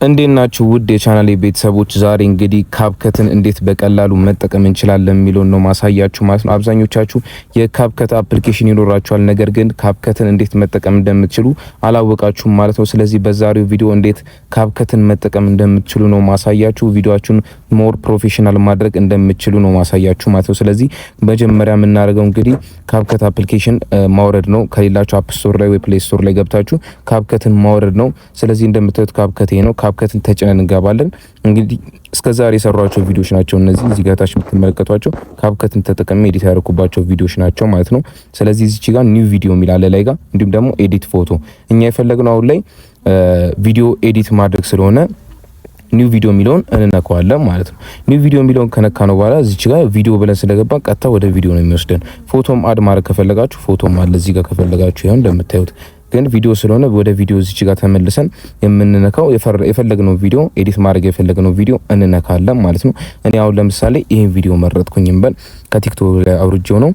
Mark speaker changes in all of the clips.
Speaker 1: እንዴት ናችሁ ውድ የቻናሌ ቤተሰቦች? ዛሬ እንግዲህ ካፕከትን እንዴት በቀላሉ መጠቀም እንችላለን የሚለውን ነው ማሳያችሁ ማለት ነው። አብዛኞቻችሁ የካፕከት አፕሊኬሽን ይኖራችኋል፣ ነገር ግን ካፕከትን እንዴት መጠቀም እንደምትችሉ አላወቃችሁም ማለት ነው። ስለዚህ በዛሬው ቪዲዮ እንዴት ካፕከትን መጠቀም እንደምትችሉ ነው ማሳያችሁ። ቪዲዮአችሁን ሞር ፕሮፌሽናል ማድረግ እንደምትችሉ ነው ማሳያችሁ ማለት ነው። ስለዚህ መጀመሪያ የምናደርገው እንግዲህ ካፕከት አፕሊኬሽን ማውረድ ነው። ከሌላችሁ አፕ ስቶር ላይ ወይ ፕሌይ ስቶር ላይ ገብታችሁ ካፕከትን ማውረድ ነው። ስለዚህ እንደምታዩት ካፕከት ነው። ካፕከትን ተጭነን እንገባለን። እንግዲህ እስከዛሬ የሰሯቸው ቪዲዮዎች ናቸው እነዚህ እዚህ ጋር ታች የምትመለከቷቸው ካፕከትን ተጠቅሜ ኤዲት ያደረኩባቸው ቪዲዮዎች ናቸው ማለት ነው። ስለዚህ እዚህ ጋር ኒው ቪዲዮ የሚላለ ላይ ጋር እንዲሁም ደግሞ ኤዲት ፎቶ እኛ የፈለግነው አሁን ላይ ቪዲዮ ኤዲት ማድረግ ስለሆነ ኒው ቪዲዮ የሚለውን እንነካዋለን ማለት ነው። ኒው ቪዲዮ የሚለውን ከነካ ነው በኋላ እዚች ጋር ቪዲዮ ብለን ስለገባን ቀጥታ ወደ ቪዲዮ ነው የሚወስደን። ፎቶም አድ ማድረግ ከፈለጋችሁ ፎቶም አለ እዚህ ጋር ከፈለጋችሁ ይሁን እንደምታዩት ግን ቪዲዮ ስለሆነ ወደ ቪዲዮ እዚች ጋር ተመልሰን የምንነካው የፈለግነው ቪዲዮ ኤዲት ማድረግ የፈለግነው ቪዲዮ እንነካለን ማለት ነው። እኔ አሁን ለምሳሌ ይሄን ቪዲዮ መረጥኩኝ እንበል ከቲክቶክ ላይ አውርጄው ነው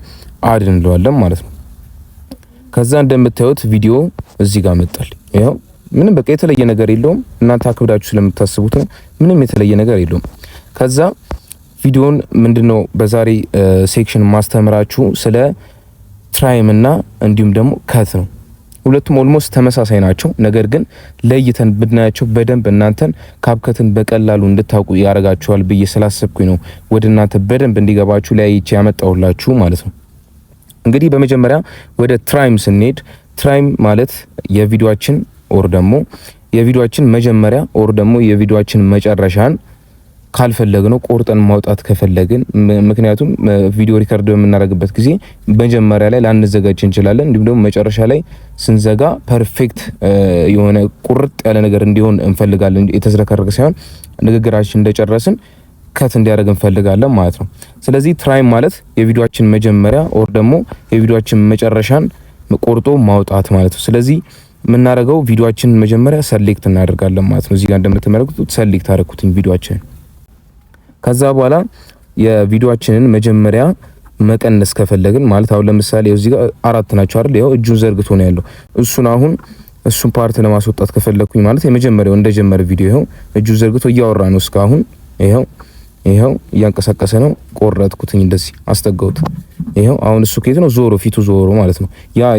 Speaker 1: አድ እንለዋለን ማለት ነው። ከዛ እንደምታዩት ቪዲዮ እዚህ ጋር መጣል። ይሄው ምንም በቃ የተለየ ነገር የለውም። እናንተ አክብዳችሁ ስለምታስቡት ምንም የተለየ ነገር የለውም። ከዛ ቪዲዮን ምንድነው በዛሬ ሴክሽን ማስተምራችሁ ስለ ትራይም እና እንዲሁም ደግሞ ከት ነው። ሁለቱም ኦልሞስት ተመሳሳይ ናቸው። ነገር ግን ለይተን ብናያቸው በደንብ እናንተን ካፕከትን በቀላሉ እንድታውቁ ያደርጋችኋል ብዬ ስላሰብኩኝ ነው ወደ እናንተ በደንብ እንዲገባችሁ ለያይቼ ያመጣሁላችሁ ማለት ነው። እንግዲህ በመጀመሪያ ወደ ትራይም ስንሄድ ትራይም ማለት የቪዲዮአችን ኦር ደግሞ የቪዲዮአችን መጀመሪያ ኦር ደግሞ የቪዲዮአችን መጨረሻን ካልፈለግነው ቆርጠን ማውጣት ከፈለግን፣ ምክንያቱም ቪዲዮ ሪከርድ በምናደርግበት ጊዜ መጀመሪያ ላይ ላንዘጋጅ እንችላለን። እንዲሁም ደግሞ መጨረሻ ላይ ስንዘጋ ፐርፌክት የሆነ ቁርጥ ያለ ነገር እንዲሆን እንፈልጋለን። የተዝረከረከ ሳይሆን ንግግራችን እንደጨረስን ከት እንዲያደርግ እንፈልጋለን ማለት ነው። ስለዚህ ትራይም ማለት የቪዲዮአችን መጀመሪያ ኦር ደግሞ የቪዲዮአችን መጨረሻን ቆርጦ ማውጣት ማለት ነው። ስለዚህ የምናደርገው ቪዲዮአችን መጀመሪያ ሰሌክት እናደርጋለን ማለት ነው። እዚህ ጋር እንደምትመለከቱት ሰሌክት አደረኩትኝ ቪዲዮአችንን። ከዛ በኋላ የቪዲዮአችንን መጀመሪያ መቀነስ ከፈለግን ማለት አሁን ለምሳሌ እዚህ ጋር 4 ናቸው አይደል? ያው እጁን ዘርግቶ ነው ያለው። እሱን ፓርት ለማስወጣት ከፈለኩኝ ማለት የመጀመሪያው እንደጀመረ ቪዲዮ ይሄው እጁን ዘርግቶ እያወራ ነው እስካሁን። ይሄው እያንቀሳቀሰ ነው። ቆረጥኩትኝ እንደዚህ አስጠጋውት። ይሄው አሁን እሱ ከየት ነው ዞሮ ፊቱ ዞሮ ማለት ነው።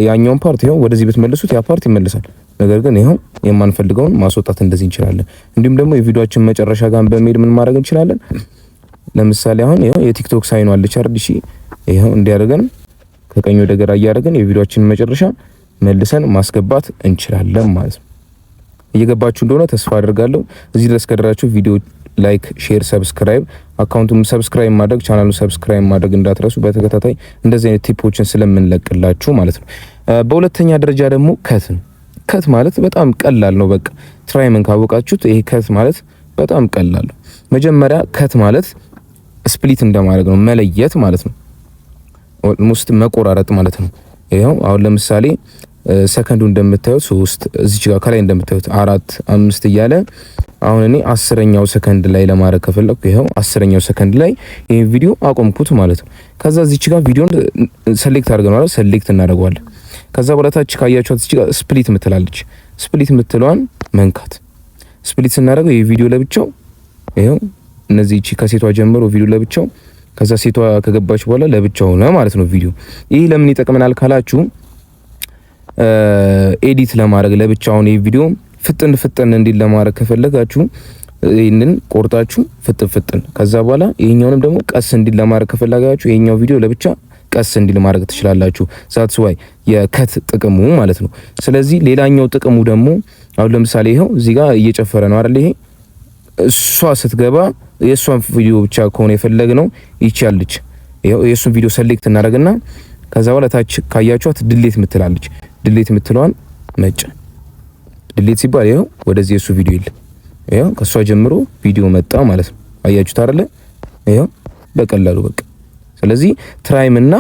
Speaker 1: ያኛውን ፓርት ይሄው ወደዚህ ብትመልሱት ያ ፓርት ይመለሳል። ነገር ግን ይሄው የማንፈልገውን ማስወጣት እንደዚህ እንችላለን። እንዲሁም ደግሞ የቪዲዮአችን መጨረሻ ጋር በመሄድ ምን ማድረግ እንችላለን? ለምሳሌ አሁን ይሄው የቲክቶክ ሳይኑ አለች አይደል? እሺ ይሄው እንዲያደርገን ከቀኝ ወደ ግራ እያደረግን የቪዲዮአችን መጨረሻ መልሰን ማስገባት እንችላለን ማለት ነው። እየገባችሁ እንደሆነ ተስፋ አደርጋለሁ። እዚህ ድረስ ከደረሳችሁ ቪዲዮ ላይክ፣ ሼር፣ ሰብስክራይብ አካውንቱን ሰብስክራይብ ማድረግ ቻናሉን ሰብስክራይብ ማድረግ እንዳትረሱ። በተከታታይ እንደዚህ አይነት ቲፖችን ስለምንለቅላችሁ ማለት ነው። በሁለተኛ ደረጃ ደግሞ ከት ነው። ከት ማለት በጣም ቀላል ነው። በቃ ትራይምን ካወቃችሁት ይሄ ከት ማለት በጣም ቀላል ነው። መጀመሪያ ከት ማለት ስፕሊት እንደማድረግ ነው፣ መለየት ማለት ነው። ኦልሞስት መቆራረጥ ማለት ነው። ይሄው አሁን ለምሳሌ ሰከንዱ እንደምታዩት 3 እዚች ጋር ከላይ እንደምታዩት 4 5 እያለ አሁን እኔ 10ኛው ሰከንድ ላይ ለማድረግ ከፈለኩ ይሄው 10ኛው ሰከንድ ላይ ይሄን ቪዲዮ አቆምኩት ማለት ነው። ከዛ እዚች ጋር ቪዲዮን ሰሌክት አድርገናል፣ ሰሌክት እናደርገዋለን። ከዛ በኋላታች ካያችኋት እዚች ጋር ስፕሊት ምትላለች። ስፕሊት ምትለዋን መንካት። ስፕሊት ስናደርገው ይሄ ቪዲዮ ለብቻው ይሄው እነዚህ እቺ ከሴቷ ጀምሮ ቪዲዮ ለብቻው፣ ከዛ ሴቷ ከገባች በኋላ ለብቻው ሆነ ማለት ነው ቪዲዮ። ይሄ ለምን ይጠቅመናል ካላችሁ ኤዲት ለማድረግ ለብቻውን ይሄ ቪዲዮ ፍጥን እንዲል ለማድረግ ከፈለጋችሁ ይሄንን ቆርጣችሁ ፍጥን ከዛ በኋላ ይሄኛውንም ደግሞ ቀስ እንዲል ለማድረግ ከፈለጋችሁ ይሄኛው ቪዲዮ ለብቻ ቀስ እንዲል ማድረግ ትችላላችሁ። ዛትስ ዋይ የከት ጥቅሙ ማለት ነው። ስለዚህ ሌላኛው ጥቅሙ ደግሞ አሁን ለምሳሌ ይሄው እዚህ ጋር እየጨፈረ ነው አይደል? ይሄ እሷ ስትገባ የእሷን ቪዲዮ ብቻ ከሆነ የፈለግነው ይቻልች። ይሄው የእሱን ቪዲዮ ሰሌክት እናደርግና ከዛ በኋላ ታች ካያችኋት ድሌት ምትላለች። ድሌት ምትለዋን መጫ ድሌት ሲባል ይሄው ወደዚህ የሱ ቪዲዮ የለም። ይሄው ከሷ ጀምሮ ቪዲዮ መጣ ማለት ነው። አያችሁት አይደለ? ይሄው በቀላሉ በቃ። ስለዚህ ትራይም እና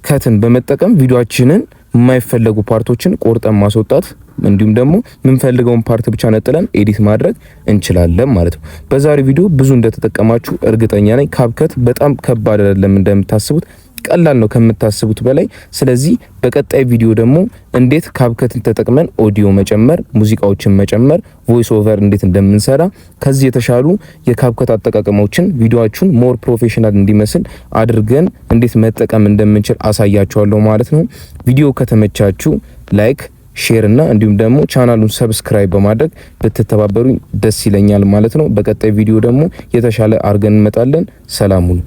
Speaker 1: ከትን በመጠቀም ቪዲዮአችንን የማይፈለጉ ፓርቶችን ቆርጠን ማስወጣት እንዲሁም ደግሞ የምንፈልገውን ፓርት ብቻ ነጥለን ኤዲት ማድረግ እንችላለን ማለት ነው። በዛሬው ቪዲዮ ብዙ እንደተጠቀማችሁ እርግጠኛ ነኝ። ካፕከት በጣም ከባድ አይደለም እንደምታስቡት፣ ቀላል ነው ከምታስቡት በላይ። ስለዚህ በቀጣይ ቪዲዮ ደግሞ እንዴት ካፕከትን ተጠቅመን ኦዲዮ መጨመር፣ ሙዚቃዎችን መጨመር፣ ቮይስ ኦቨር እንዴት እንደምንሰራ ከዚህ የተሻሉ የካፕከት አጠቃቀሞችን ቪዲዮአችሁን ሞር ፕሮፌሽናል እንዲመስል አድርገን እንዴት መጠቀም እንደምንችል አሳያችኋለሁ ማለት ነው። ቪዲዮ ከተመቻችሁ ላይክ ሼር እና እንዲሁም ደግሞ ቻናሉን ሰብስክራይብ በማድረግ ብትተባበሩኝ ደስ ይለኛል ማለት ነው። በቀጣይ ቪዲዮ ደግሞ የተሻለ አርገን እንመጣለን። ሰላም ሁኑ።